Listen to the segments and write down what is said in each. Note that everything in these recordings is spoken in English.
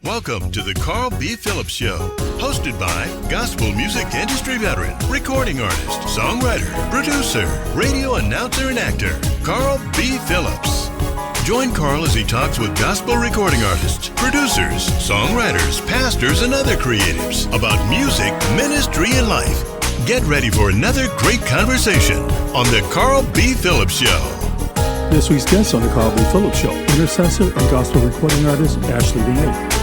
Welcome to the Carl B. Phillips Show, hosted by gospel music industry veteran, recording artist, songwriter, producer, radio announcer, and actor, Carl B. Phillips. Join Carl as he talks with gospel recording artists, producers, songwriters, pastors, and other creatives about music, ministry, and life. Get ready for another great conversation on the Carl B. Phillips Show. This week's guest on the Carl B. Phillips Show, intercessor and gospel recording artist, Ashley Renae.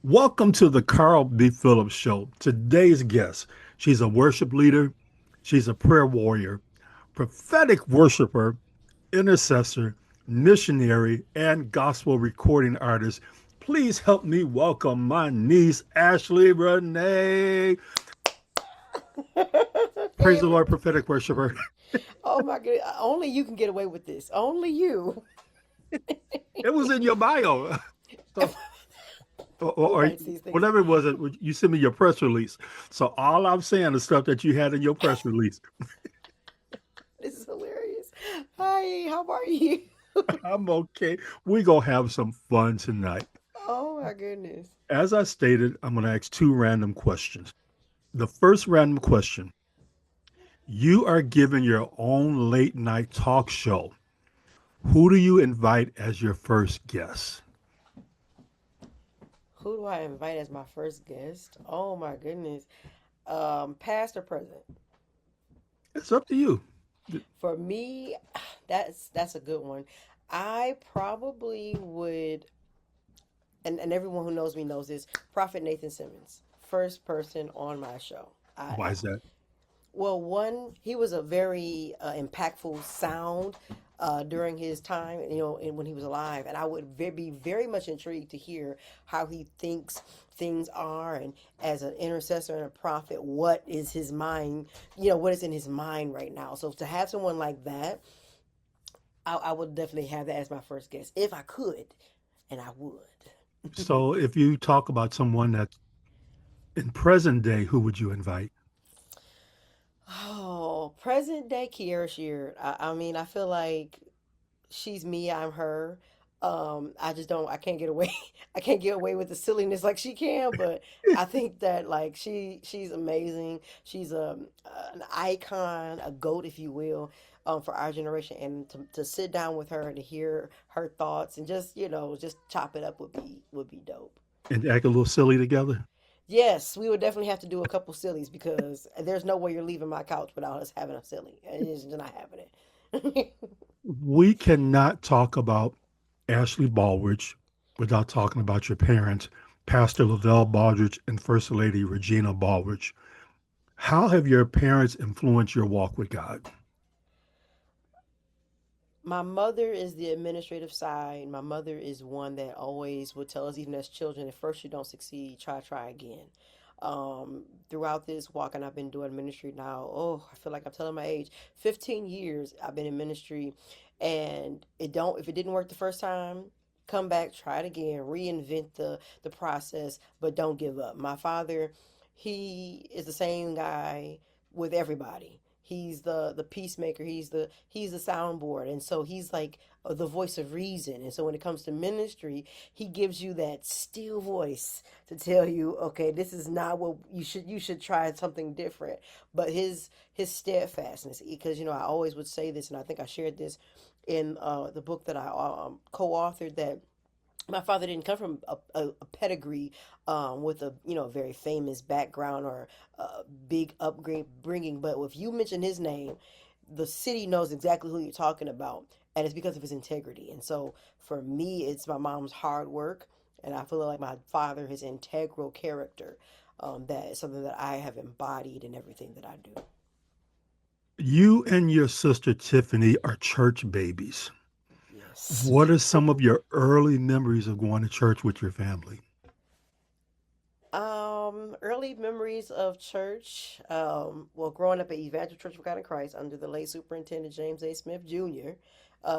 Welcome to the Carl B. Phillips Show. Today's guest, she's a worship leader, she's a prayer warrior, prophetic worshiper, intercessor, missionary, and gospel recording artist. Please help me welcome my niece, Ashley Renae. Praise the Lord, prophetic worshiper. Oh my God, only you can get away with this. Only you. It was in your bio. So, or whatever it was, you sent me your press release. So all I'm saying is stuff that you had in your press release. This is hilarious. Hi, how are you? I'm okay. We're going to have some fun tonight. Oh my goodness. As I stated, I'm going to ask two random questions. The first random question, you are given your own late night talk show. Who do you invite as your first guest? Who do I invite as my first guest? Oh my goodness. Past or present? It's up to you. For me, that's a good one. I probably would, and everyone who knows me knows this, Prophet Nathan Simmons, first person on my show. Why is that? Well, one, he was a very impactful sound during his time, and when he was alive. And I would be very much intrigued to hear how he thinks things are, and as an intercessor and a prophet, what is his mind, what is in his mind right now. So to have someone like that, I would definitely have that as my first guest, if I could, and I would. So if you talk about someone that's in present day, who would you invite? Oh, present day Kiara Sheard. I feel like she's me, I'm her. I can't get away. I can't get away with the silliness like she can, but I think that like she's amazing. She's an icon, a goat, if you will, for our generation. And to sit down with her and to hear her thoughts and just chop it up would be dope. And act a little silly together? Yes, we would definitely have to do a couple sillies because there's no way you're leaving my couch without us having a silly. It's just not having it. We cannot talk about Ashley Baldridge without talking about your parents, Pastor Lavelle Baldridge and First Lady Regina Baldridge. How have your parents influenced your walk with God? My mother is the administrative side. My mother is one that always would tell us, even as children, if first you don't succeed, try again. Throughout this walk, and I've been doing ministry now, I feel like I'm telling my age, 15 years I've been in ministry, and if it didn't work the first time, come back, try it again, reinvent the process, but don't give up. My father, he is the same guy with everybody. He's the peacemaker. He's the soundboard. And so he's like the voice of reason. And so when it comes to ministry, he gives you that still voice to tell you, okay, this is not what you should try something different. But his steadfastness, because, I always would say this, and I think I shared this in the book that I co-authored, that my father didn't come from a pedigree with a very famous background or big upbringing, but if you mention his name, the city knows exactly who you're talking about, and it's because of his integrity. And so for me, it's my mom's hard work, and I feel like my father, his integral character, that is something that I have embodied in everything that I do. You and your sister Tiffany are church babies. Yes. What are some of your early memories of going to church with your family? Early memories of church. Growing up at Evangel Church of God in Christ under the late Superintendent James A. Smith Jr.,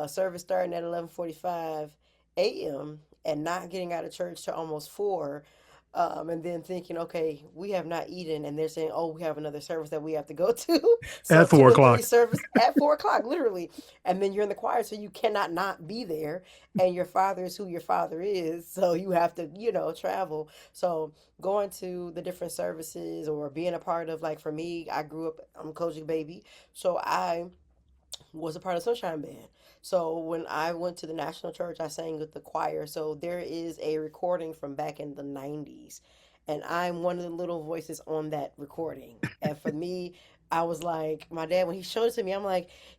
service starting at 11:45 a.m. and not getting out of church till almost 4. And then thinking, okay, we have not eaten, and they're saying, oh, we have another service that we have to go to. So At two four or three o'clock. service at 4 o'clock, literally, and then you're in the choir, so you cannot not be there. And your father is who your father is, so you have to, travel. So going to the different services or being a part of, like for me, I grew up, I'm a Kojic baby, so I was a part of Sunshine Band. So when I went to the National Church, I sang with the choir. So there is a recording from back in the 90s. And I'm one of the little voices on that recording. And for me, I was like, my dad, when he showed it to me,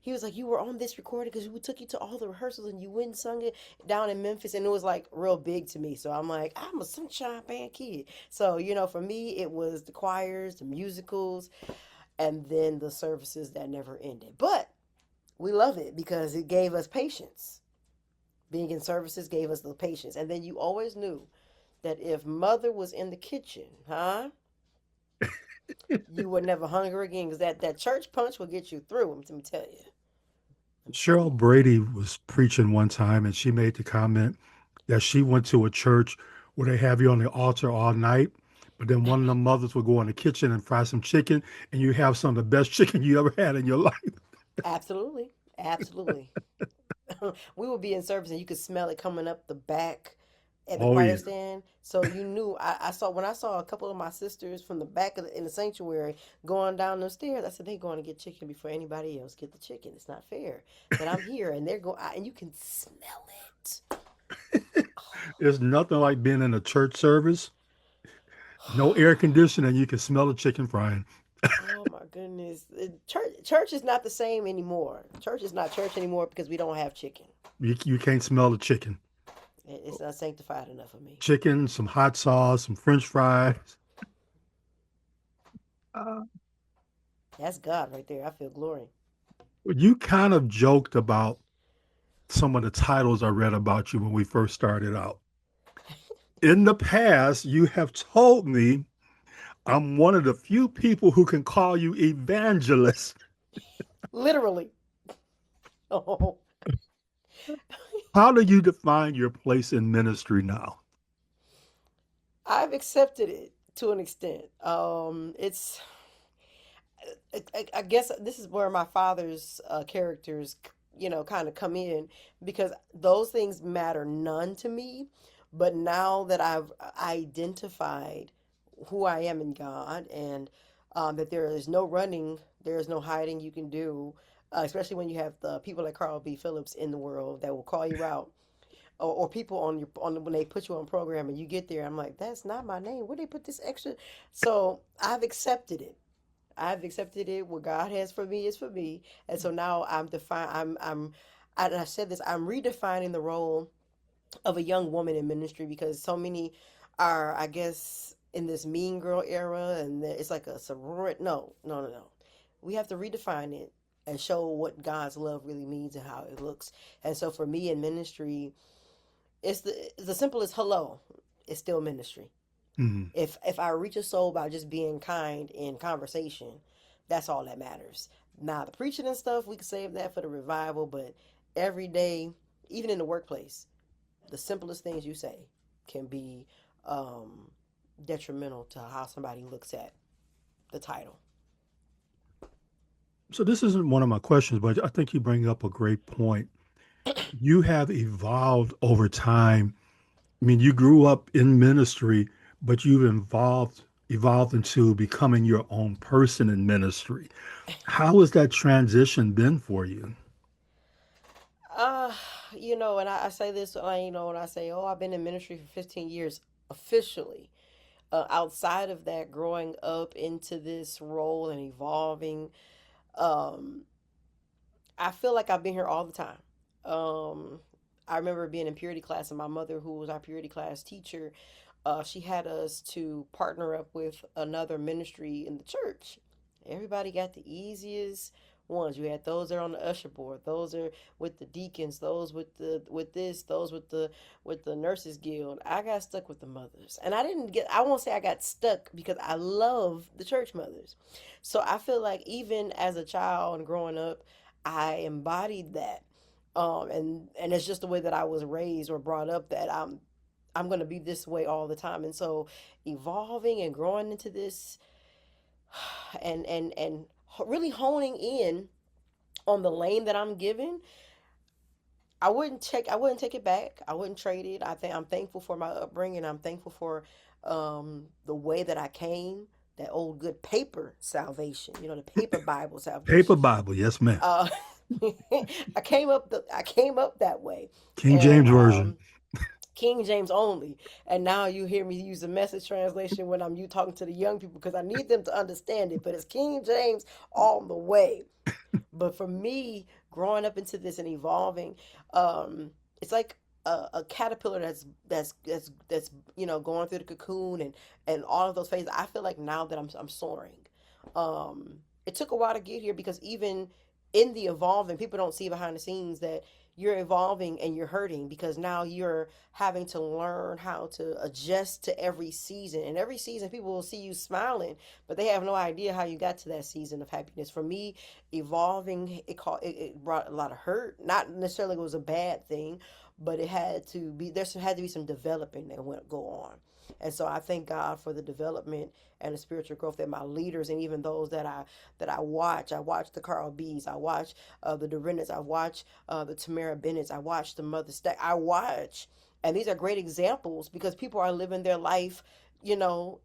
he was like, you were on this recording because we took you to all the rehearsals and you went and sung it down in Memphis. And it was like real big to me. So I'm like, I'm a Sunshine Band kid. So, for me, it was the choirs, the musicals, and then the services that never ended. But we love it because it gave us patience. Being in services gave us the patience. And then you always knew that if mother was in the kitchen, you would never hunger again because that church punch will get you through. Let me tell you. Let me tell Cheryl you. Brady was preaching one time and she made the comment that she went to a church where they have you on the altar all night, but then one of the mothers would go in the kitchen and fry some chicken, and you have some of the best chicken you ever had in your life. Absolutely. Absolutely. We would be in service and you could smell it coming up the back at the Oh, choir yeah. stand. So you knew I saw when I saw a couple of my sisters from the back in the sanctuary going down the stairs. I said they going to get chicken before anybody else get the chicken. It's not fair that I'm here and they're going and you can smell it. There's nothing like being in a church service, no air conditioning, you can smell the chicken frying. Oh my goodness. Church is not the same anymore. Church is not church anymore because we don't have chicken. You can't smell the chicken. It's not sanctified enough for me. Chicken, some hot sauce, some French fries. Uh, That's God right there. I feel glory. you kind of joked about some of the titles I read about you when we first started out. In the past, you have told me I'm one of the few people who can call you evangelist. Literally. Oh. How do you define your place in ministry now? I've accepted it to an extent. It's I guess this is where my father's characters, kind of come in because those things matter none to me. But now that I've identified who I am in God and that there is no running, there is no hiding you can do, especially when you have the people like Carl B. Phillips in the world that will call you out or people when they put you on program and you get there, I'm like, that's not my name. Where they put this extra? So I've accepted it. I've accepted it. What God has for me is for me, and so now I'm define. And I said this. I'm redefining the role of a young woman in ministry because so many are, I guess, in this mean girl era, and it's like a sorority. No, no, no, no. We have to redefine it and show what God's love really means and how it looks. And so for me in ministry, it's the simplest hello. It's still ministry. Mhm. If I reach a soul by just being kind in conversation, that's all that matters. Now the preaching and stuff, we can save that for the revival, but every day, even in the workplace, the simplest things you say can be um, detrimental to how somebody looks at the title. So this isn't one of my questions, but I think you bring up a great point. You have evolved over time. I mean, you grew up in ministry, but you've evolved into becoming your own person in ministry. How has that transition been for you? Uh, and I say this, when I say, oh, I've been in ministry for 15 years officially. Outside of that, growing up into this role and evolving, um, I feel like I've been here all the time. Um, I remember being in purity class, and my mother, who was our purity class teacher, she had us to partner up with another ministry in the church. Everybody got the easiest ones. You had those that are on the usher board, those are with the deacons, those with this, those with the nurses guild. I got stuck with the mothers, and I won't say I got stuck because I love the church mothers. So I feel like even as a child and growing up, I embodied that. And it's just the way that I was raised or brought up that I'm going to be this way all the time. And so evolving and growing into this and really honing in on the lane that I'm given, I wouldn't take it back. I wouldn't trade it. I'm thankful for my upbringing. I'm thankful for the way that I came, that old good paper salvation, the paper Bible Paper salvation. Bible, yes, ma'am. Uh, I came up that way, King and James Version. King James only. And now you hear me use the Message translation when I'm you talking to the young people because I need them to understand it. But it's King James all the way. But for me, growing up into this and evolving, it's like a caterpillar that's going through the cocoon and all of those phases. I feel like now that I'm soaring. It took a while to get here because even in the evolving, people don't see behind the scenes that you're evolving and you're hurting because now you're having to learn how to adjust to every season. And every season, people will see you smiling, but they have no idea how you got to that season of happiness. For me, evolving, it brought a lot of hurt. Not necessarily it was a bad thing, but there had to be some developing that went go on. And so I thank God for the development and the spiritual growth that my leaders and even those that I watch. I watch the Carl B's. I watch the Dorindas. I watch the Tamara Bennett's. I watch the Mother Stack. I watch, and these are great examples because people are living their life, you know,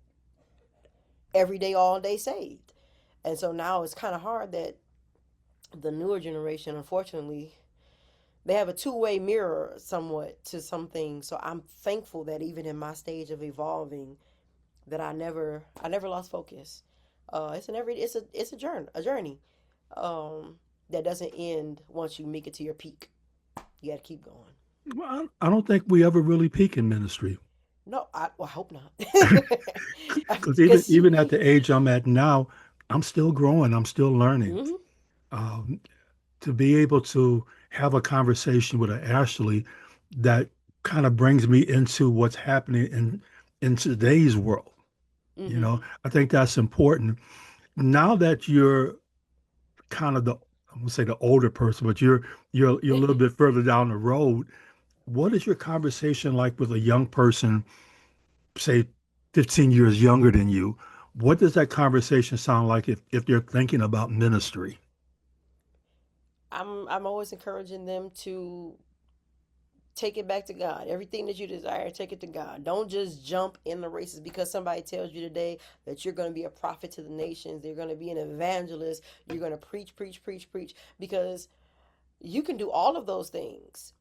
every day, all day saved. And so now it's kind of hard that the newer generation, unfortunately, they have a two-way mirror somewhat to some things. So I'm thankful that even in my stage of evolving, that I never lost focus. It's a journey that doesn't end once you make it to your peak. You got to keep going. Well, I don't think we ever really peak in ministry. No, I hope not. Because Because even at the age I'm at now, I'm still growing. I'm still learning. mhm. Um, to be able to have a conversation with an Ashley that kind of brings me into what's happening in today's world. Mhm. I think that's important. Now that you're kind of I'm gonna say the older person, but you're a little bit further down the road. What is your conversation like with a young person, say 15 years younger than you? What does that conversation sound like if they're thinking about ministry? I'm always encouraging them to take it back to God. Everything that you desire, take it to God. Don't just jump in the races because somebody tells you today that you're going to be a prophet to the nations. You're going to be an evangelist. You're going to preach, preach, preach, preach. Because you can do all of those things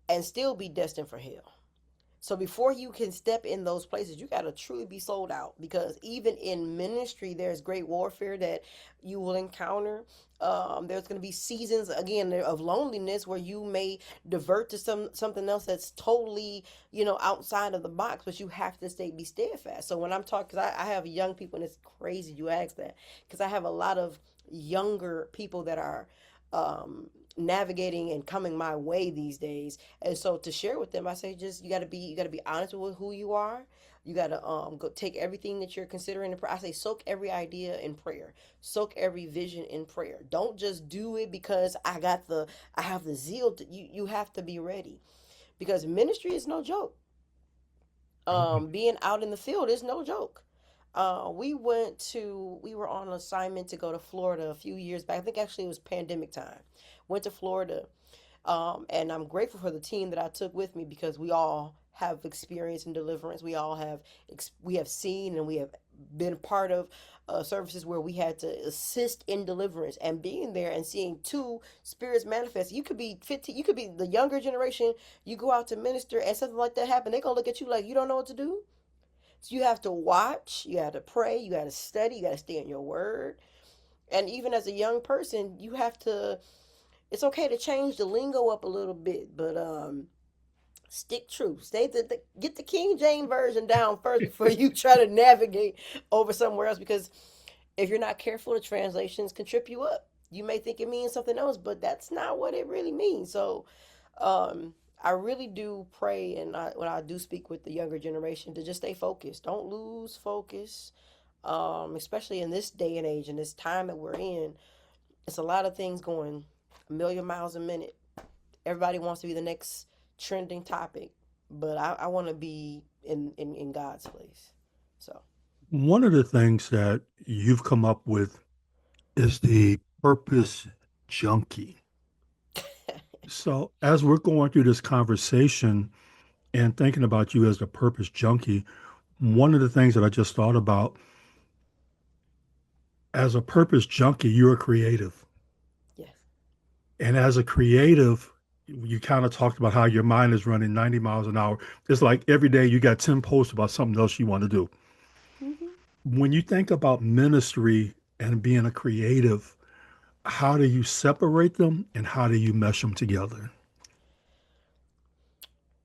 and still be destined for hell. So before you can step in those places, you got to truly be sold out because even in ministry, there's great warfare that you will encounter. There's going to be seasons again of loneliness where you may divert to something else that's totally outside of the box, but you have to be steadfast. So when I'm talking, because I have young people, and it's crazy you ask that because I have a lot of younger people that are navigating and coming my way these days. And so to share with them, I say just you got to be honest with who you are. You got to go take everything that you're considering in prayer. I say soak every idea in prayer. Soak every vision in prayer. Don't just do it because I have the zeal you have to be ready. Because ministry is no joke. Being out in the field is no joke. We were on an assignment to go to Florida a few years back. I think actually it was pandemic time. Went to Florida, and I'm grateful for the team that I took with me because we all have experience in deliverance. We have seen and we have been part of services where we had to assist in deliverance and being there and seeing two spirits manifest. You could be 15, you could be the younger generation. You go out to minister and something like that happen. They're gonna look at you like you don't know what to do. So you have to watch, you have to pray, you got to study, you got to stay in your word. And even as a young person, you have to, it's okay to change the lingo up a little bit, but stick true. Get the King James version down first before you try to navigate over somewhere else because if you're not careful, the translations can trip you up. You may think it means something else, but that's not what it really means. So, I really do pray, and when I do speak with the younger generation, to just stay focused. Don't lose focus, especially in this day and age, in this time that we're in. It's a lot of things going a million miles a minute. Everybody wants to be the next trending topic. but I want to be in God's place. So, One of the things that you've come up with is the purpose junkie. So, as we're going through this conversation and thinking about you as the purpose junkie, one of the things that I just thought about, as a purpose junkie, you're a creative. yes. And as a creative, you kind of talked about how your mind is running 90 miles an hour. It's like every day you got 10 posts about something else you want to do. Hmm. When you think about ministry and being a creative, how do you separate them and how do you mesh them together?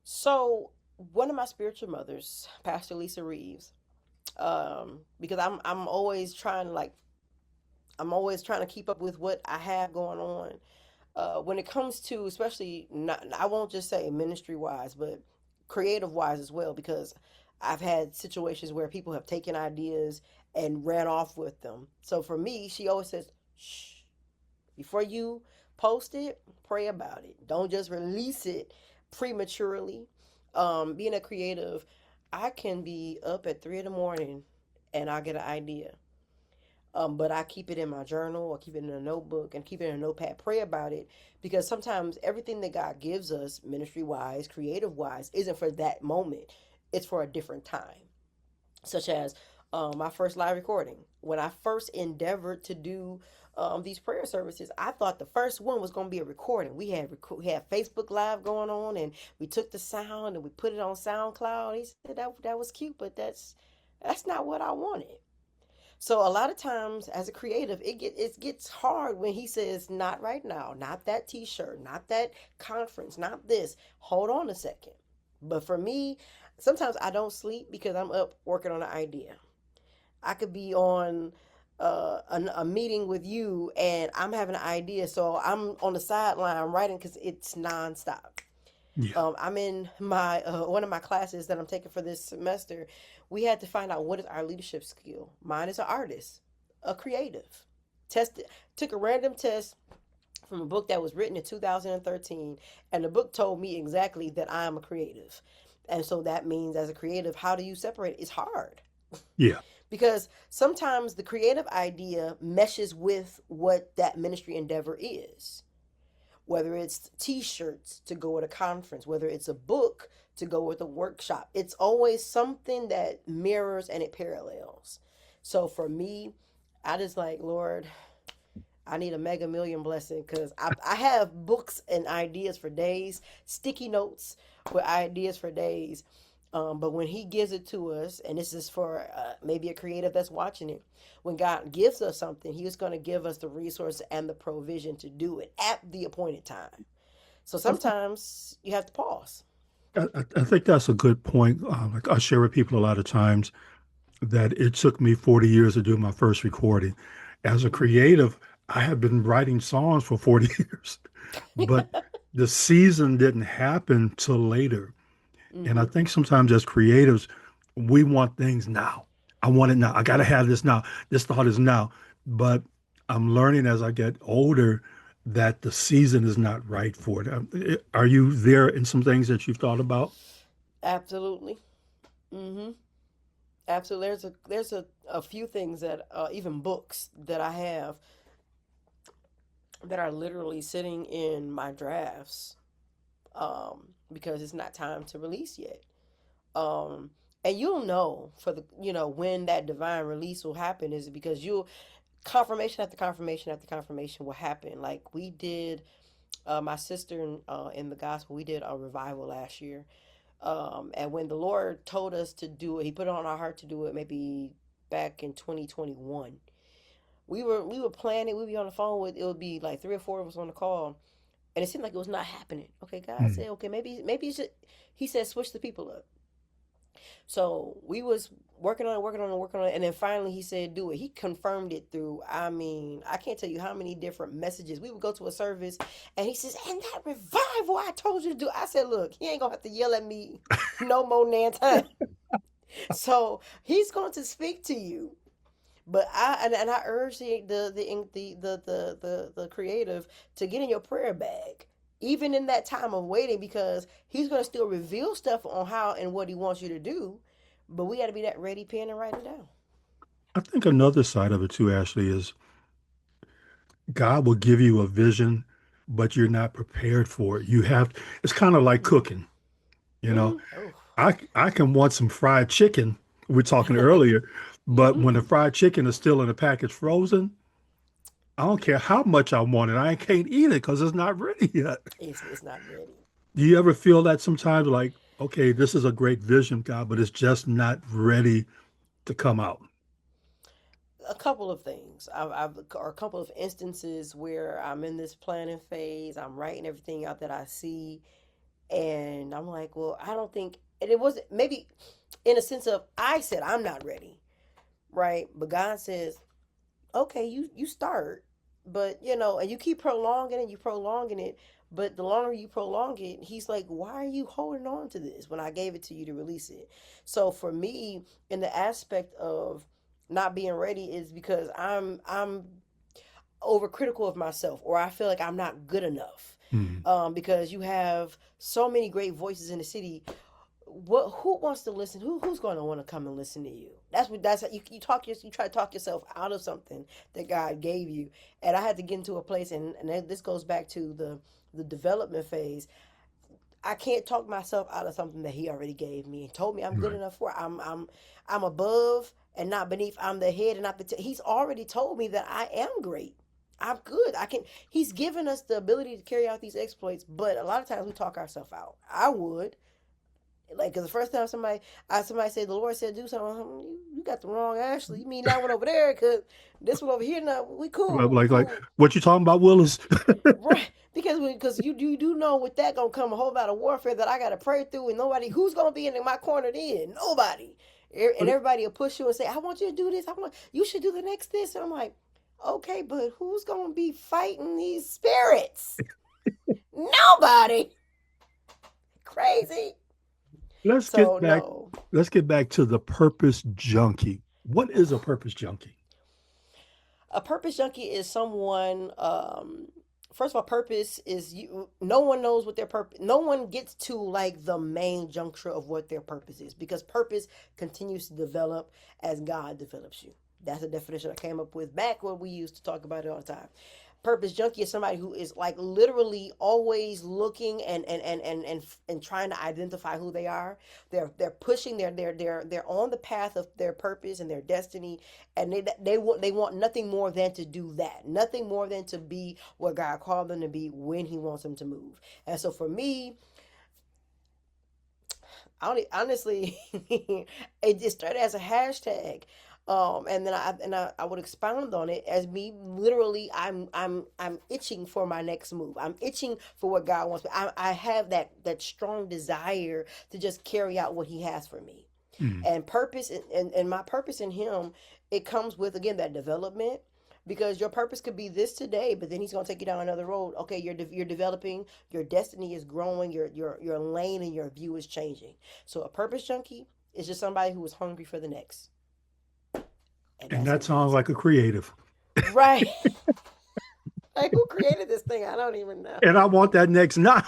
So, one of my spiritual mothers, Pastor Lisa Reeves, because I'm always trying to I'm always trying to keep up with what I have going on. When it comes to, especially not, I won't just say ministry wise, but creative wise as well, because I've had situations where people have taken ideas and ran off with them. So for me, she always says, shh, before you post it, pray about it. Don't just release it prematurely. Being a creative, I can be up at 3 in the morning and I get an idea. But I keep it in my journal or keep it in a notebook and keep it in a notepad. Pray about it because sometimes everything that God gives us, ministry wise, creative wise, isn't for that moment. It's for a different time, such as my first live recording. When I first endeavored to do these prayer services, I thought the first one was going to be a recording. We had Facebook Live going on, and we took the sound and we put it on SoundCloud. He said that was cute, but that's not what I wanted. So a lot of times as a creative, it gets hard when he says, not right now, not that t-shirt, not that conference, not this. Hold on a second. But for me, sometimes I don't sleep because I'm up working on an idea. I could be on a meeting with you and I'm having an idea. So I'm on the sideline writing because it's nonstop. Yeah. I'm in my one of my classes that I'm taking for this semester. We had to find out what is our leadership skill. Mine is an artist, a creative. Tested, took a random test from a book that was written in 2013, and the book told me exactly that I am a creative. And so that means, as a creative, how do you separate it? It's hard Yeah. because sometimes the creative idea meshes with what that ministry endeavor is, whether it's t-shirts to go at a conference, whether it's a book to go with a workshop. It's always something that mirrors and it parallels. So for me, I just like, Lord, I need a mega million blessing because I have books and ideas for days, sticky notes with ideas for days. But when he gives it to us, and this is for maybe a creative that's watching it, when God gives us something, He is going to give us the resource and the provision to do it at the appointed time. So sometimes you have to pause. I think that's a good point. Like I share with people a lot of times that it took me 40 years to do my first recording. As a creative, I have been writing songs for 40 years, but the season didn't happen till later. And I Hmm. think sometimes as creatives, we want things now. I want it now. I got to have this now. This thought is now. But I'm learning as I get older that the season is not right for it. Are you there in some things that you've thought about? Absolutely. Hmm. Absolutely. There's a few things that even books that I have that are literally sitting in my drafts because it's not time to release yet. Um, and you'll know for the when that divine release will happen is because you'll confirmation after confirmation after confirmation will happen. Like we did, my sister in the gospel, we did a revival last year. And when the Lord told us to do it, He put it on our heart to do it. Maybe back in 2021, we were planning. We'd be on the phone with it would be like three or four of us on the call, and it seemed like it was not happening. Okay, God Hmm. said, okay, maybe you should. He said, switch the people up. So we was working on it, working on it, working on it, and then finally he said, "Do it." He confirmed it through. I mean, I can't tell you how many different messages. We would go to a service, and he says, "And that revival I told you to do." I said, "Look, he ain't gonna have to yell at me no more nan time." So he's going to speak to you. But I urge the creative to get in your prayer bag. even in that time of waiting, because he's going to still reveal stuff on how and what he wants you to do. But we got to be that ready pen and write it down. I think another side of it too, Ashley, is God will give you a vision, but you're not prepared for it. It's kind of like cooking, you know. Oh. I can want some fried chicken. We were talking earlier, but when the fried chicken is still in the package frozen, I don't care how much I want it. I can't eat it because it's not ready yet. It's not ready. Do you ever feel that sometimes, like, okay, this is a great vision, God, but it's just not ready to come out? A couple of things. Or a couple of instances where I'm in this planning phase. I'm writing everything out that I see, and I'm like, well, I don't think. And it wasn't maybe in a sense of I said I'm not ready, right? But God says, okay, you start, but and you keep prolonging it. But the longer you prolong it, he's like, why are you holding on to this when I gave it to you to release it? So for me, in the aspect of not being ready, is because I'm overcritical of myself, or I feel like I'm not good enough. Mhm. Because you have so many great voices in the city. Who wants to listen? Who's going to want to come and listen to you? That's how you try to talk yourself out of something that God gave you. And I had to get into a place, and this goes back to the development phase. I can't talk myself out of something that He already gave me and told me I'm good Right. enough for. I'm above and not beneath. I'm the head and not the tail. He's already told me that I am great. I'm good. I can. He's given us the ability to carry out these exploits, but a lot of times we talk ourselves out. I would. Like, cause the first time somebody said the Lord said do something, you got the wrong Ashley. You mean that one over there? Cause this one over here, now we cool, we Like cool, what you talking about, Willis? right? Because you do know with that gonna come a whole lot of warfare that I gotta pray through, and nobody who's gonna be in my corner then, nobody, and everybody will push you and say, I want you to do this. You should do the next this, and I'm like, okay, but who's gonna be fighting these spirits? Nobody. Crazy. Let's So get back. no. Let's get back to the purpose junkie. What is a purpose junkie? A purpose junkie is someone. First of all, purpose is you. No one knows what their purpose. No one gets to like the main juncture of what their purpose is, because purpose continues to develop as God develops you. That's a definition I came up with back when we used to talk about it all the time. Purpose junkie is somebody who is like literally always looking and trying to identify who they are. They're pushing. They're on the path of their purpose and their destiny, and they want nothing more than to do that. Nothing more than to be what God called them to be when He wants them to move. And so for me, honestly, it just started as a hashtag. And then I would expound on it as me literally I'm itching for my next move. I'm itching for what God wants me. I have that strong desire to just carry out what He has for me. Mm. And purpose and my purpose in Him, it comes with again that development, because your purpose could be this today, but then He's going to take you down another road. Okay, you're developing, your destiny is growing, your lane and your view is changing. So a purpose junkie is just somebody who is hungry for the next. And And that's that who it sounds is. like a creative. Right. Like, who created this thing? I don't even know. And I want that next now.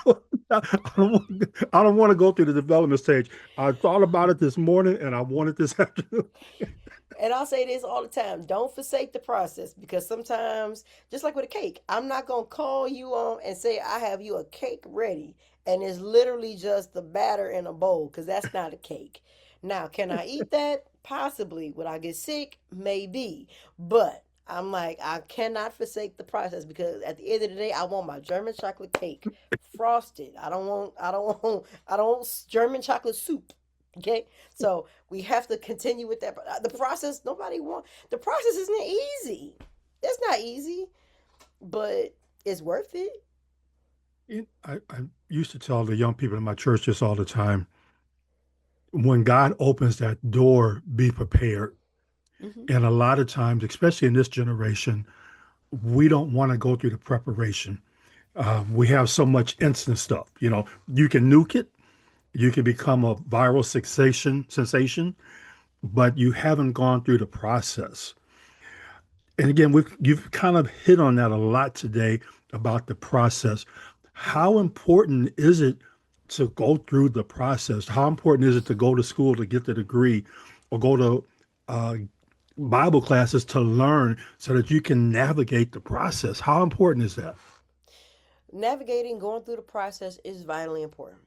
I don't want to go through the development stage. I thought about it this morning and I want it this afternoon. And I'll say this all the time: don't forsake the process, because sometimes, just like with a cake, I'm not going to call you on and say, I have you a cake ready. And it's literally just the batter in a bowl, because that's not a cake. Now, can I eat that? Possibly. Would I get sick? Maybe. But I'm like, I cannot forsake the process, because at the end of the day, I want my German chocolate cake frosted. I don't want German chocolate soup. Okay, so we have to continue with that. But the process, the process isn't easy. It's not easy, but it's worth it. I used to tell the young people in my church this all the time. When God opens that door, be prepared. Hmm. And a lot of times, especially in this generation, we don't want to go through the preparation. We have so much instant stuff. You can nuke it, you can become a viral sensation, but you haven't gone through the process. And again, you've kind of hit on that a lot today about the process. How important is it to go through the process? How important is it to go to school to get the degree or go to uh, Bible classes to learn so that you can navigate the process? How important is that? Navigating, going through the process is vitally important.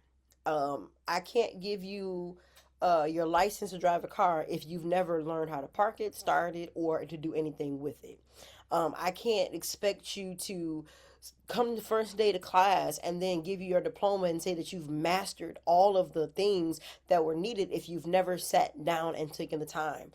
I can't give you your license to drive a car if you've never learned how to park it, start it, or to do anything with it. I can't expect you to come the first day to class and then give you your diploma and say that you've mastered all of the things that were needed if you've never sat down and taken the time.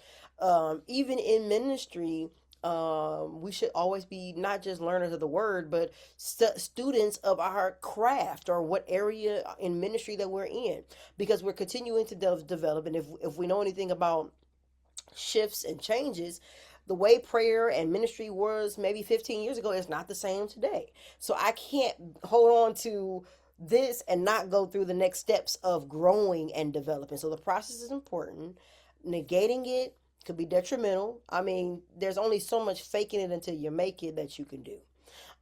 Even in ministry, we should always be not just learners of the word, but students of our craft or what area in ministry that we're in, because we're continuing to develop. And if we know anything about shifts and changes, the way prayer and ministry was maybe 15 years ago is not the same today. So I can't hold on to this and not go through the next steps of growing and developing. So the process is important. Negating it could be detrimental. I mean, there's only so much faking it until you make it that you can do.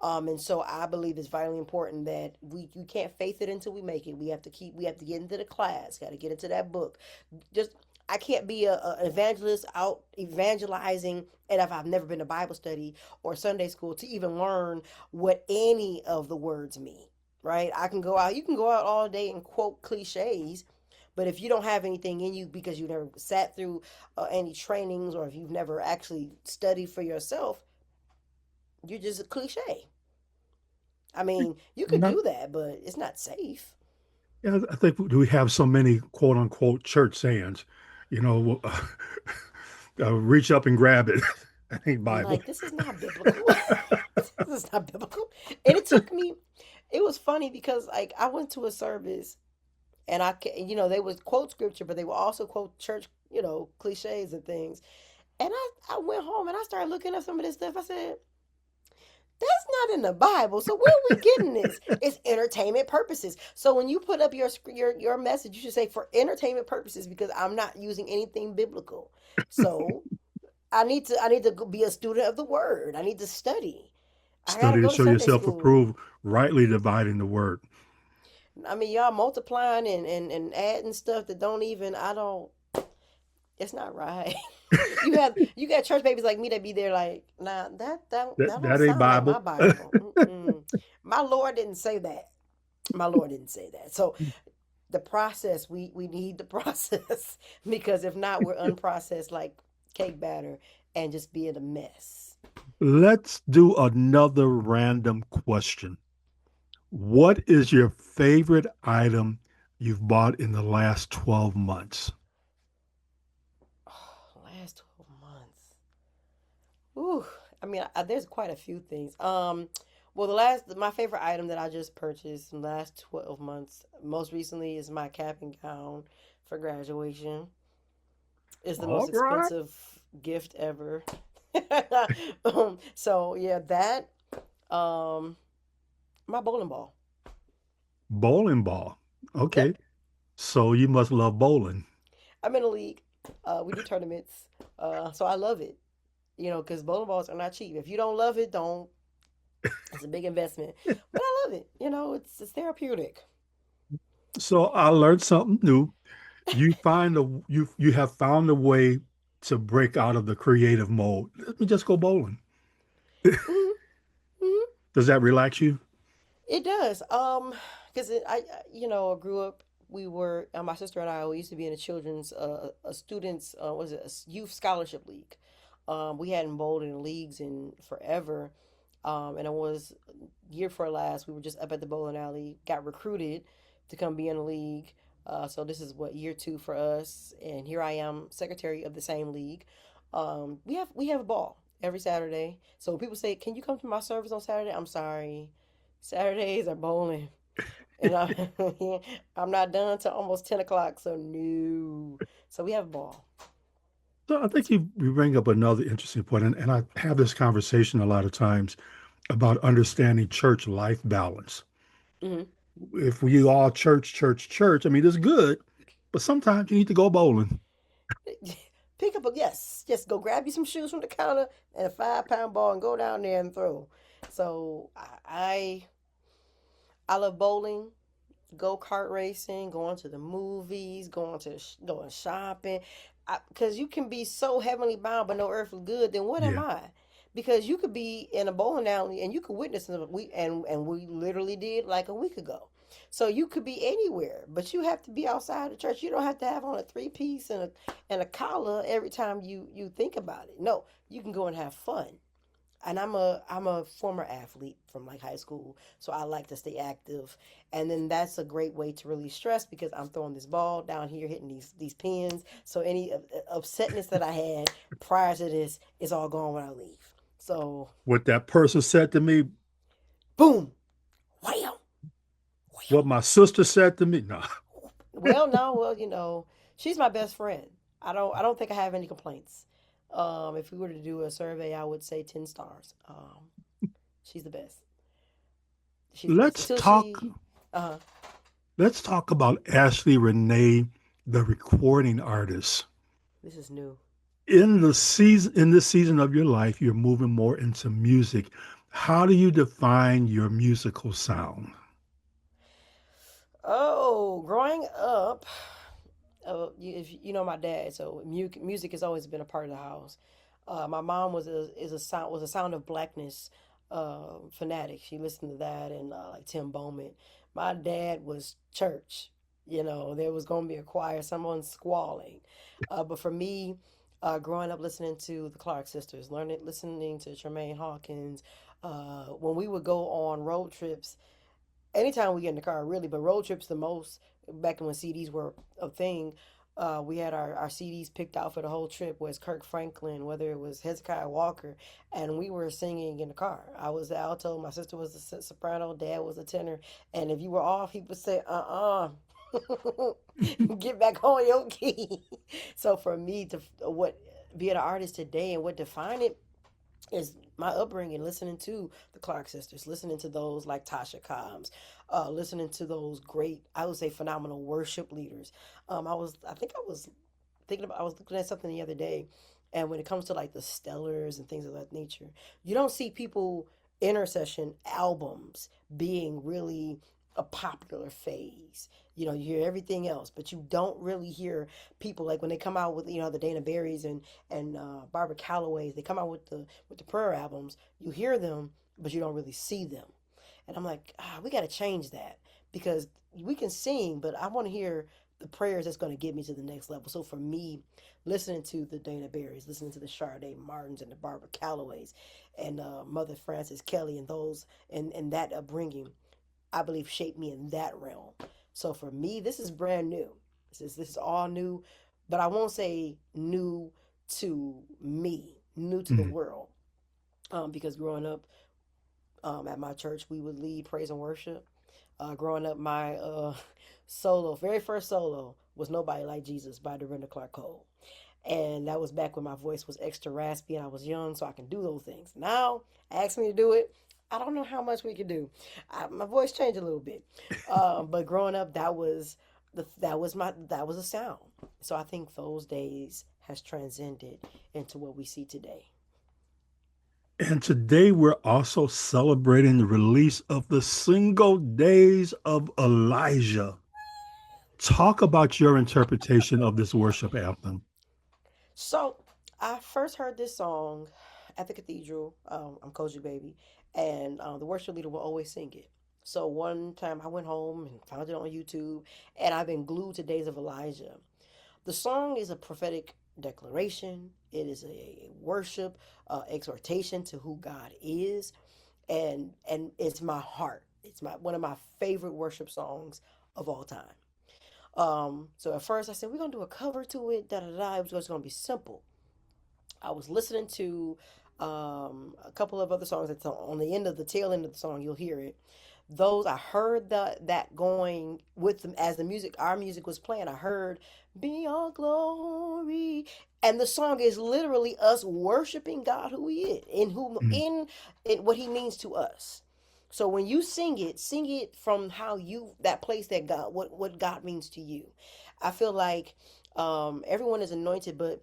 And so I believe it's vitally important that we can't faith it until we make it. We have to get into the class, got to get into that book. Just I can't be an evangelist out evangelizing, and if I've never been to Bible study or Sunday school to even learn what any of the words mean, right? I can go out, you can go out all day and quote cliches, but if you don't have anything in you because you never sat through any trainings, or if you've never actually studied for yourself, you're just a cliche. I mean, you could Not, do that, but it's not safe. yeah, I think we have so many quote unquote church sayings, you know, reach up and grab it. That ain't Bible. Like, this is not biblical. This is not biblical. And it took me, it was funny because, like, I went to a service and they would quote scripture, but they would also quote church, cliches and things. And I went home and I started looking up some of this stuff. I said, that's not in the Bible. So where are we getting this? It's entertainment purposes. So when you put up your message, you should say for entertainment purposes, because I'm not using anything biblical. So I need to be a student of the word. I need to study. I gotta Study to go to show Sunday yourself school. approved, rightly dividing the word. I mean, y'all multiplying and adding stuff that don't even I don't. It's not right. You got church babies like me that be there like, nah, that don't That ain't sound like my Bible. Bible. Mm-mm. My Lord didn't say that. My Lord didn't say that. So the process, we need the process because if not, we're unprocessed like cake batter and just being a mess. Let's do another random question. What is your favorite item you've bought in the last 12 months? Oh, last 12 months. Ooh, I mean, there's quite a few things. Well, my favorite item that I just purchased in the last 12 months, most recently, is my cap and gown for graduation. It's the most All right. expensive gift ever. So yeah, that um, my bowling ball. Bowling ball. Yep, Okay. So you must love bowling. I'm in a league. We do tournaments. So I love it. Because bowling balls are not cheap. If you don't love it, don't. It's a big investment, but I love it. It's therapeutic. So I learned something new. You have found a way to break out of the creative mode. Let me just go bowling. Hmm. Hmm. Does that relax you? It does. Because grew up. We were my sister and I. We used to be in a children's, a students, was it a youth scholarship league? We hadn't bowled in leagues in forever. And it was year before last. We were just up at the bowling alley. Got recruited to come be in a league. So this is what year two for us, and here I am, secretary of the same league. We have a ball every Saturday. So when people say, "Can you come to my service on Saturday?" I'm sorry, Saturdays are bowling, and I'm not done till almost 10 o'clock. So no, so we have a ball. So I think you bring up another interesting point, and I have this conversation a lot of times about understanding church life balance. Hmm. If we all church, church, church, I mean, it's good, but sometimes you need to go bowling. Pick up a yes, just go grab you some shoes from the counter and a 5 pound ball and go down there and throw. So I love bowling, go-kart racing, going to the movies, going shopping. Because you can be so heavenly bound but no earthly good, then what am Yeah. I? Because you could be in a bowling alley and you could witness and we literally did like a week ago. So you could be anywhere, but you have to be outside the church. You don't have to have on a three-piece and a collar every time you think about it. No, you can go and have fun. And I'm a former athlete from like high school, so I like to stay active. And then that's a great way to release stress because I'm throwing this ball down here, hitting these pins. So any upsetness that I had prior to this is all gone when I leave. So What that person said to me, boom, wham, what my sister said to me, nah. wham. Well, no, well, she's my best friend. I don't think I have any complaints. If we were to do a survey, I would say 10 stars. She's the best. She's the best Let's until talk. she. Uh huh. Let's talk about Ashley Renae, the recording artist. This is new. In this season of your life, you're moving more into music. How do you define your musical sound? Oh, growing up, if you know my dad, so music has always been a part of the house. My mom was a sound of blackness fanatic. She listened to that and like Tim Bowman. My dad was church. There was going to be a choir, someone squalling. But for me, growing up listening to the Clark sisters, listening to Tremaine Hawkins, when we would go on road trips, anytime we get in the car, really, but road trips the most, back when CDs were a thing. We had our CDs picked out for the whole trip, was Kirk Franklin, whether it was Hezekiah Walker, and we were singing in the car. I was the alto, my sister was the soprano, dad was the tenor, and if you were off, he would say, get back on your key. So for me, to what be an artist today and what define it is my upbringing, listening to the Clark sisters, listening to those like Tasha Cobbs, listening to those great, I would say, phenomenal worship leaders. I think I was looking at something the other day, and when it comes to like the Stellars and things of that nature, you don't see people intercession albums being really a popular phase. You hear everything else, but you don't really hear people like when they come out with the Dana Berrys and Barbara Callaways. They come out with the prayer albums. You hear them, but you don't really see them. And I'm like, we got to change that because we can sing, but I want to hear the prayers that's going to get me to the next level. So for me, listening to the Dana Berrys, listening to the Sade Martins and the Barbara Callaways and Mother Frances Kelly and those and that upbringing, I believe shaped me in that realm. So for me, this is brand new. This is all new, but I won't say new to me, new to the Mm. world. Because growing up at my church, we would lead praise and worship. Growing up, my very first solo was "Nobody Like Jesus" by Dorinda Clark Cole. And that was back when my voice was extra raspy and I was young, so I can do those things. Now, ask me to do it. I don't know how much we can do. My voice changed a little bit, but growing up, that was a sound. So I think those days has transcended into what we see today. And today we're also celebrating the release of the Single Days of Elijah. Talk about your interpretation of this worship anthem. So I first heard this song at the cathedral. I'm Koji Baby, and the worship leader will always sing it. So one time I went home and found it on YouTube, and I've been glued to Days of Elijah. The song is a prophetic declaration. It is a worship exhortation to who God is, and it's my heart. It's my one of my favorite worship songs of all time. So at first I said we're gonna do a cover to it. Da da da. It was just gonna be simple. I was listening to a couple of other songs that's on the end of the tail end of the song. You'll hear it. Those I heard that going with them as our music was playing. I heard "Be All Glory," and the song is literally us worshiping God, who He is, Mm. in what He means to us. So when you sing it from how you that place that God what God means to you. I feel like everyone is anointed, but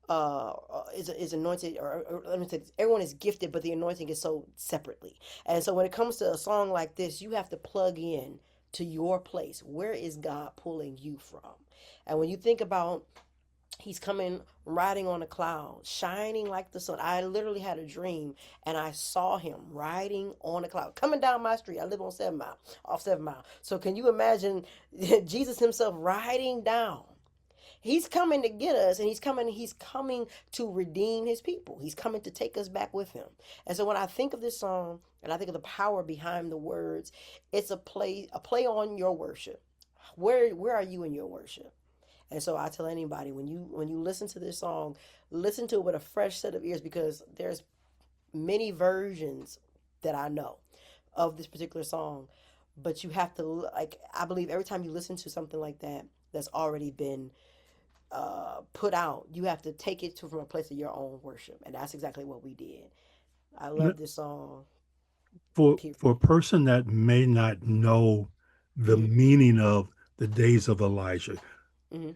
is anointed, or let me say this, everyone is gifted, but the anointing is so separately. And so when it comes to a song like this, you have to plug in to your place. Where is God pulling you from? And when you think about he's coming riding on a cloud, shining like the sun. I literally had a dream and I saw him riding on a cloud, coming down my street. I live on 7 Mile, off 7 Mile. So can you imagine Jesus himself riding down? He's coming to get us, and he's coming to redeem his people. He's coming to take us back with him. And so when I think of this song and I think of the power behind the words, it's a play on your worship. Where are you in your worship? And so I tell anybody, when you listen to this song, listen to it with a fresh set of ears, because there's many versions that I know of this particular song. But you have to, like, I believe every time you listen to something like that that's already been put out, you have to take it from a place of your own worship, and that's exactly what we did. I love this song. For a Period. person that may not know the Hmm. meaning of the days of Elijah, Hmm.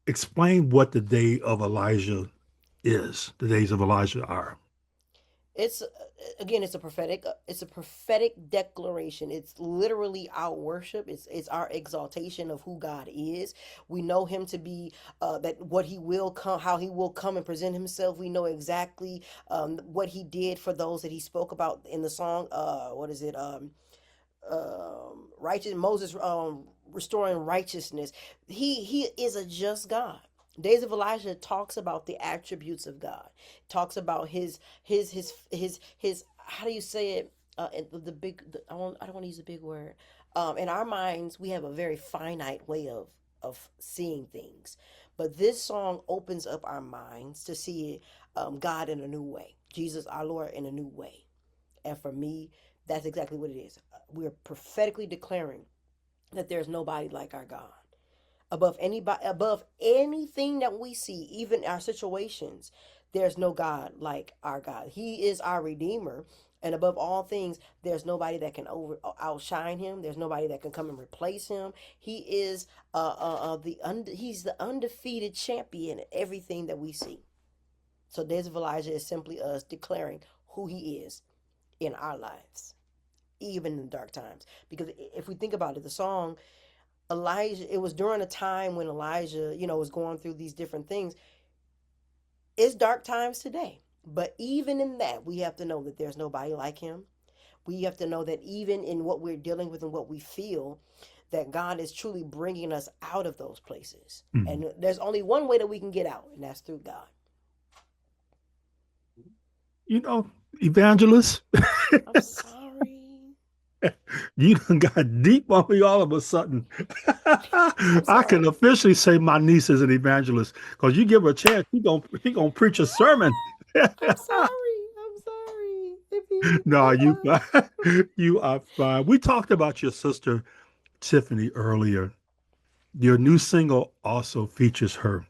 explain what the day of Elijah is. The days of Elijah are. It's again, it's a prophetic declaration. It's literally our worship. It's our exaltation of who God is. We know him to be that what he will come, how he will come and present himself. We know exactly what he did for those that he spoke about in the song. What is it? Righteous Moses, restoring righteousness. He is a just God. Days of Elijah talks about the attributes of God. Talks about his how do you say it? The big. I don't want to use a big word. In our minds, we have a very finite way of seeing things, but this song opens up our minds to see God in a new way. Jesus, our Lord, in a new way. And for me, that's exactly what it is. We're prophetically declaring that there's nobody like our God. Above anything that we see, even our situations, there's no God like our God. He is our Redeemer. And above all things, there's nobody that can outshine him. There's nobody that can come and replace him. He is he's the undefeated champion in everything that we see. So Days of Elijah is simply us declaring who he is in our lives, even in dark times. Because if we think about it, the song Elijah, it was during a time when Elijah, was going through these different things. It's dark times today. But even in that, we have to know that there's nobody like him. We have to know that even in what we're dealing with and what we feel, that God is truly bringing us out of those places. Mhm. And there's only one way that we can get out, and that's through God. You know, evangelist, I'm sorry. you done got deep on me all of a sudden. I'm I can sorry. officially say my niece is an evangelist because you give her a chance, he gonna preach a sermon. I'm sorry. I'm sorry. If you, No, you you are fine. We talked about your sister Tiffany earlier. Your new single also features her.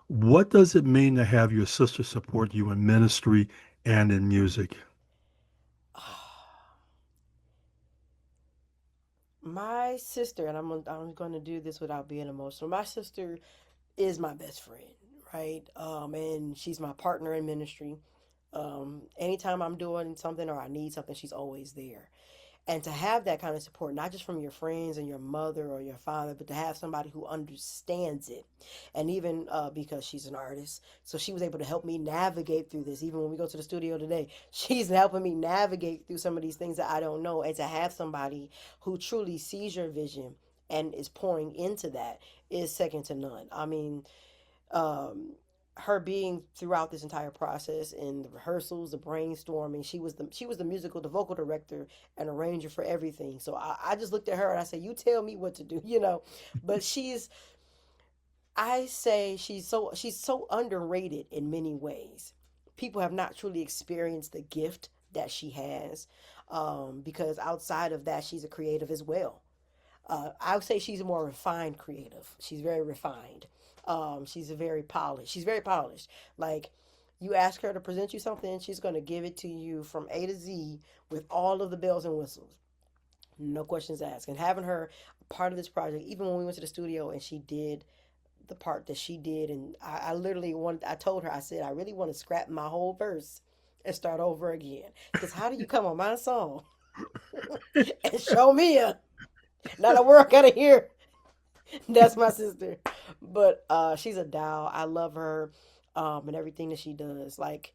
What does it mean to have your sister support you in ministry and in music? My sister, and I'm going to do this without being emotional. My sister is my best friend, right? And she's my partner in ministry. Anytime I'm doing something or I need something, she's always there. And to have that kind of support, not just from your friends and your mother or your father, but to have somebody who understands it. And even because she's an artist, so she was able to help me navigate through this. Even when we go to the studio today, she's helping me navigate through some of these things that I don't know. And to have somebody who truly sees your vision and is pouring into that is second to none. I mean, um, her being throughout this entire process in the rehearsals, the brainstorming, she was the musical, the vocal director and arranger for everything. So I just looked at her and I said, "You tell me what to do," you know. But I say she's so underrated in many ways. People have not truly experienced the gift that she has, because outside of that, she's a creative as well. I would say she's a more refined creative. She's very refined. She's a very polished. She's very polished. Like, you ask her to present you something, she's going to give it to you from A to Z with all of the bells and whistles. No questions asked. And having her part of this project, even when we went to the studio and she did the part that she did, and I literally wanted. I told her, I said, I really want to scrap my whole verse and start over again. Because how do you come on my song and show me not a word gotta hear? That's my sister, but she's a doll. I love her, and everything that she does. Like,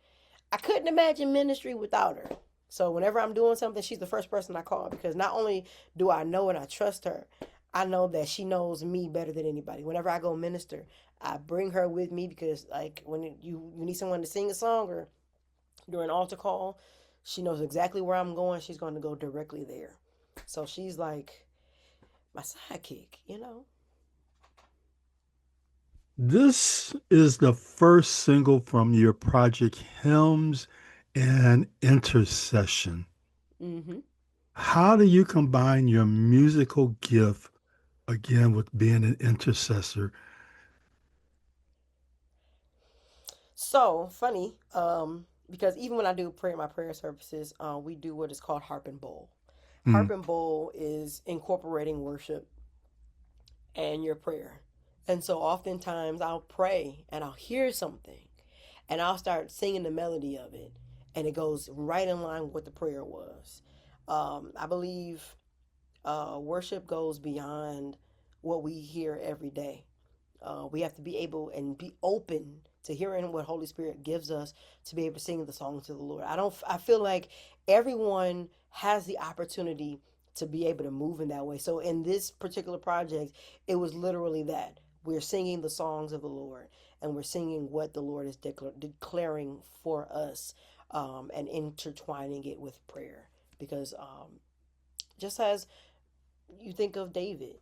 I couldn't imagine ministry without her. So whenever I'm doing something, she's the first person I call, because not only do I know and I trust her, I know that she knows me better than anybody. Whenever I go minister, I bring her with me, because like when you need someone to sing a song or during altar call, she knows exactly where I'm going. She's going to go directly there. So she's like my sidekick. This is the first single from your project, Hymns and Intercession. Mm-hmm. How do you combine your musical gift, again, with being an intercessor? So funny, because even when I do my prayer services, we do what is called harp and bowl. Mm, Harp and bowl is incorporating worship and your prayer. And so oftentimes I'll pray and I'll hear something and I'll start singing the melody of it, and it goes right in line with what the prayer was. I believe worship goes beyond what we hear every day. We have to be able and be open to hearing what Holy Spirit gives us to be able to sing the songs to the Lord. I feel like everyone has the opportunity to be able to move in that way. So in this particular project, it was literally that. We're singing the songs of the Lord, and we're singing what the Lord is declaring for us, and intertwining it with prayer. Because just as you think of David,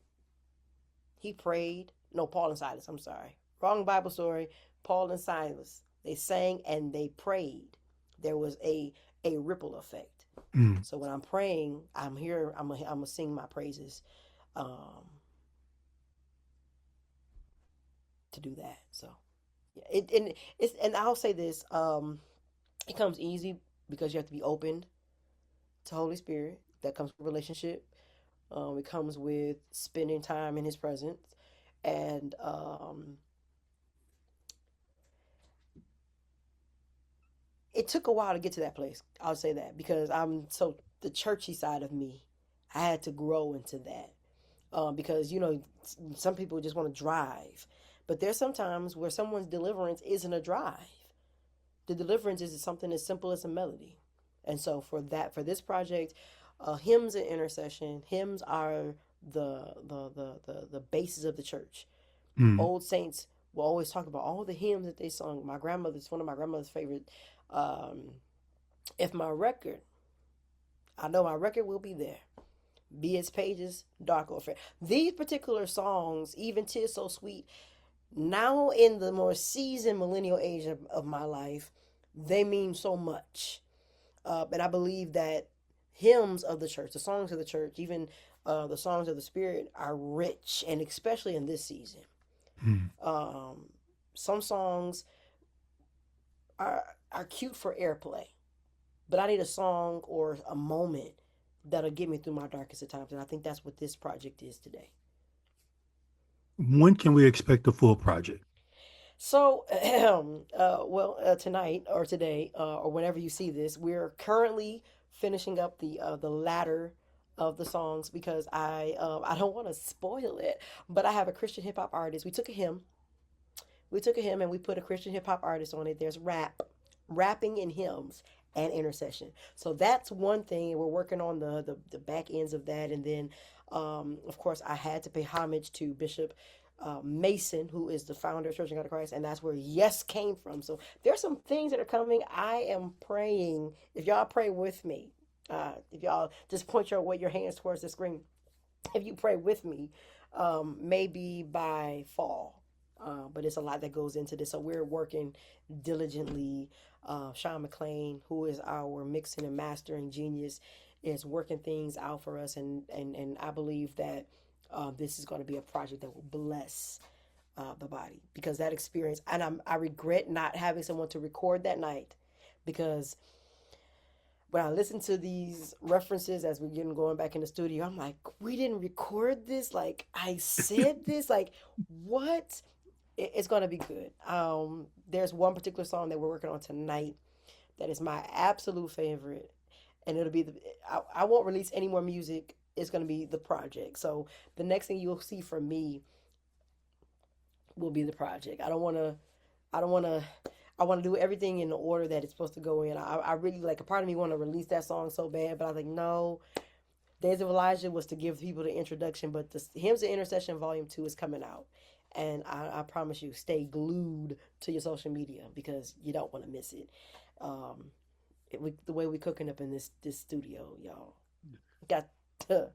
he prayed. No, Paul and Silas, I'm sorry. Wrong Bible story. Paul and Silas, they sang and they prayed. There was a ripple effect. mm. So when I'm praying, I'm here, I'm gonna sing my praises, to do that. So yeah, and I'll say this, it comes easy because you have to be open to Holy Spirit. That comes with relationship. It comes with spending time in His presence, and it took a while to get to that place. I'll say that, because I'm so the churchy side of me, I had to grow into that, because some people just want to drive, but there's sometimes where someone's deliverance isn't a drive. The deliverance is something as simple as a melody. And so for this project, hymns and intercession, hymns are the basis of the church. Mm. Old saints will always talk about all the hymns that they sung. One of my grandmother's favorite. Um, if my record, I know my record will be there. Be its pages dark or fair. These particular songs, even "'Tis So Sweet," now in the more seasoned millennial age of my life, they mean so much. And I believe that hymns of the church, the songs of the church, even the songs of the Spirit, are rich, and especially in this season. Mm. Some songs are cute for airplay, but I need a song or a moment that'll get me through my darkest of times, and I think that's what this project is today. When can we expect the full project? So, tonight or today, or whenever you see this, we're currently finishing up the latter of the songs, because I don't want to spoil it, but I have a Christian hip hop artist. We took a hymn and we put a Christian hip hop artist on it. There's rapping in hymns and intercession. So that's one thing. We're working on the back ends of that, and then of course I had to pay homage to Bishop Mason, who is the founder of Church of God of Christ, and that's where Yes came from. So there's some things that are coming. I am praying. If y'all pray with me, if y'all just point your hands towards the screen, if you pray with me, maybe by fall. But it's a lot that goes into this. So we're working diligently. Sean McLean, who is our mixing and mastering genius, is working things out for us. And I believe that this is going to be a project that will bless the body, because that experience, and I regret not having someone to record that night, because when I listen to these references as we're getting going back in the studio, I'm like, we didn't record this. Like, I said this. Like, what? It's going to be good. There's one particular song that we're working on tonight that is my absolute favorite, and it'll be I won't release any more music. It's going to be the project. So the next thing you'll see from me will be the project. I don't want to. I want to do everything in the order that it's supposed to go in. I really like a part of me want to release that song so bad, but I was like, no. Days of Elijah was to give people the introduction, but the Hymns of Intercession Volume 2 is coming out. And I promise you, stay glued to your social media because you don't want to miss it. Um, the way we cooking up in this studio, y'all. Got to.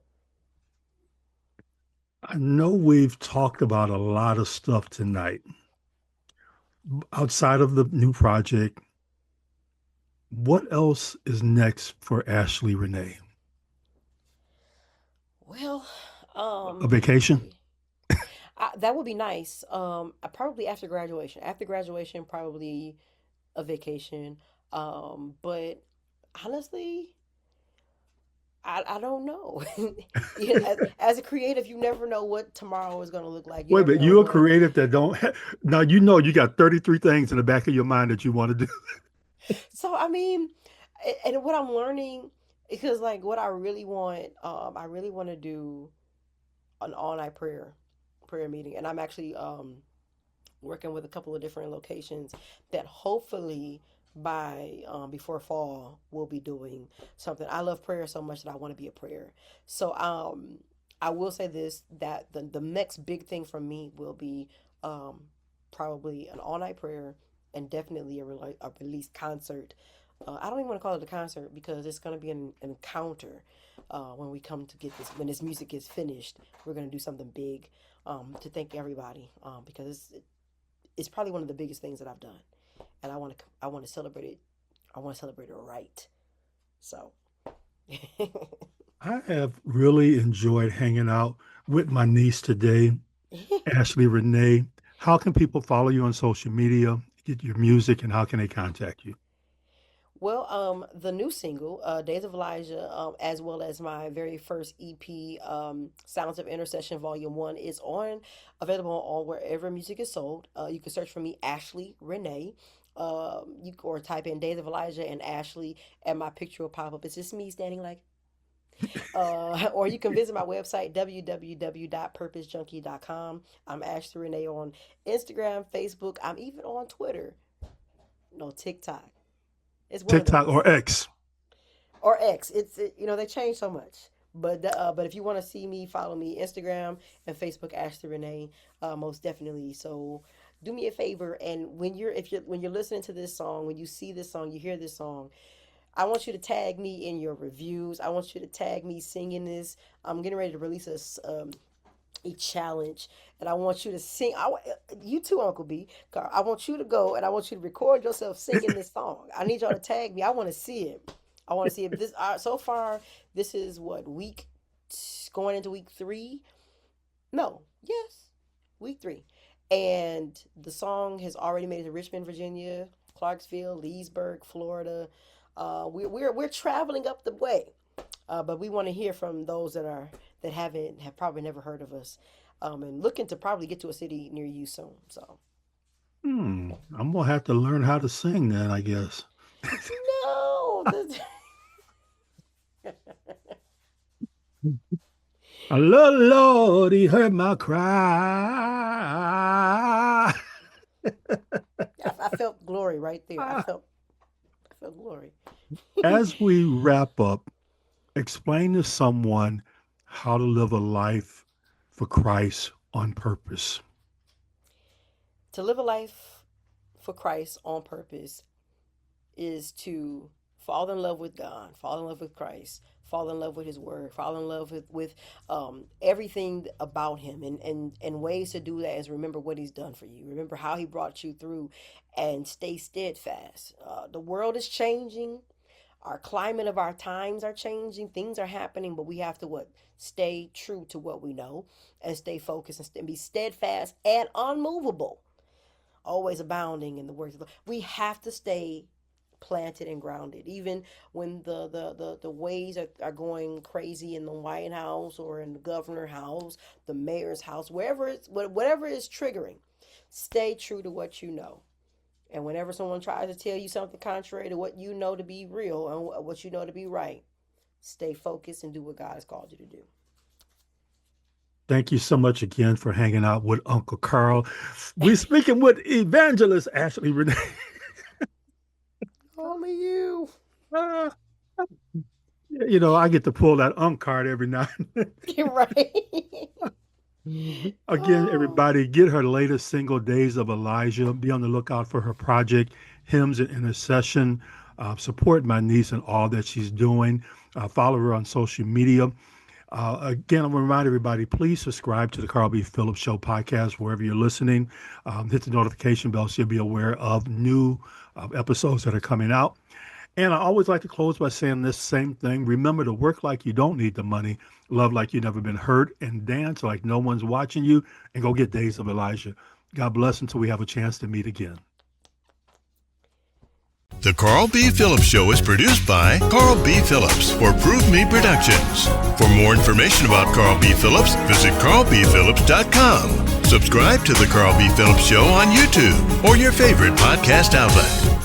I know we've talked about a lot of stuff tonight. Outside of the new project, what else is next for Ashley Renae? Well, A vacation? see. That would be nice. Probably after graduation. After graduation, probably a vacation. But honestly, I don't know. Yeah, as a creative, you never know what tomorrow is going to look like. You Wait a never minute, know you're a what. creative that don't now you know you got 33 things in the back of your mind that you want to do. So I mean, and what I'm learning because like what I really want to do an all night prayer meeting, and I'm actually working with a couple of different locations that hopefully by before fall we'll be doing something. I love prayer so much that I want to be a prayer. So I will say this that the next big thing for me will be um, probably an all night prayer and definitely a release concert. I don't even want to call it a concert because it's going to be an encounter when we come to get this when this music is finished. We're going to do something big to thank everybody because it's probably one of the biggest things that I've done, and I want to celebrate it. I want to celebrate it right. So, I have really enjoyed hanging out with my niece today, Ashley Renee. How can people follow you on social media, get your music, and how can they contact you? well, the new single, "Days of Elijah," as well as my very first EP, "Sounds of Intercession Volume One," is on available on wherever music is sold. You can search for me, Ashley Renee. You or type in "Days of Elijah" and Ashley, and my picture will pop up. It's just me standing like or you can visit my website, www.purposejunkie.com. I'm Ashley Renee on Instagram, Facebook. I'm even on Twitter. No, TikTok. It's one of TikTok those. or X? Or X. They change so much. But if you want to see me, follow me Instagram and Facebook, Ashley Renee, most definitely. So do me a favor, and when you're listening to this song, when you see this song, you hear this song, I want you to tag me in your reviews. I want you to tag me singing this. I'm getting ready to release a challenge, and I want you to sing. You too, Uncle B. I want you to go and I want you to record yourself singing this song. I need y'all to tag me. I want to see it. I want to see it. This so far, this is what going into week 3. No, yes, week 3, and the song has already made it to Richmond, Virginia, Clarksville, Leesburg, Florida. We're traveling up the way, but we want to hear from those that have probably never heard of us, and looking to probably get to a city near you soon. So I'm gonna have to learn how to sing then, I guess. no, I love the Lord, He heard my cry. I felt glory right there. I felt glory. As we wrap up, explain to someone how to live a life for Christ on purpose. To live a life for Christ on purpose is to fall in love with God, fall in love with Christ, fall in love with His Word, fall in love with everything about Him, and ways to do that is remember what He's done for you, remember how He brought you through, and stay steadfast. The world is changing. Our climate of our times are changing. Things are happening, but we have to what? Stay true to what we know and stay focused and be steadfast and unmovable, always abounding in the works of the. We have to stay planted and grounded. Even when the waves are going crazy in the White House or in the governor's house, the mayor's house, whatever is triggering, stay true to what you know. And whenever someone tries to tell you something contrary to what you know to be real and what you know to be right, stay focused and do what God has called you to do. Thank you so much again for hanging out with Uncle Carl. We're speaking with evangelist Ashley Renae. Only you. You know, I get to pull that card every now and then. You're right. Again, everybody, get her latest single, Days of Elijah. Be on the lookout for her project, Hymns and Intercession. Support my niece and all that she's doing. Follow her on social media. Again, I'm going to remind everybody, please subscribe to the Carl B. Phillips Show Podcast wherever you're listening. Hit the notification bell so you'll be aware of new episodes that are coming out. And I always like to close by saying this same thing. Remember to work like you don't need the money, love like you've never been hurt, and dance like no one's watching you, and go get Days of Elijah. God bless until we have a chance to meet again. The Carl B. Phillips Show is produced by Carl B. Phillips for Prove Me Productions. For more information about Carl B. Phillips, visit carlbphillips.com. Subscribe to The Carl B. Phillips Show on YouTube or your favorite podcast outlet.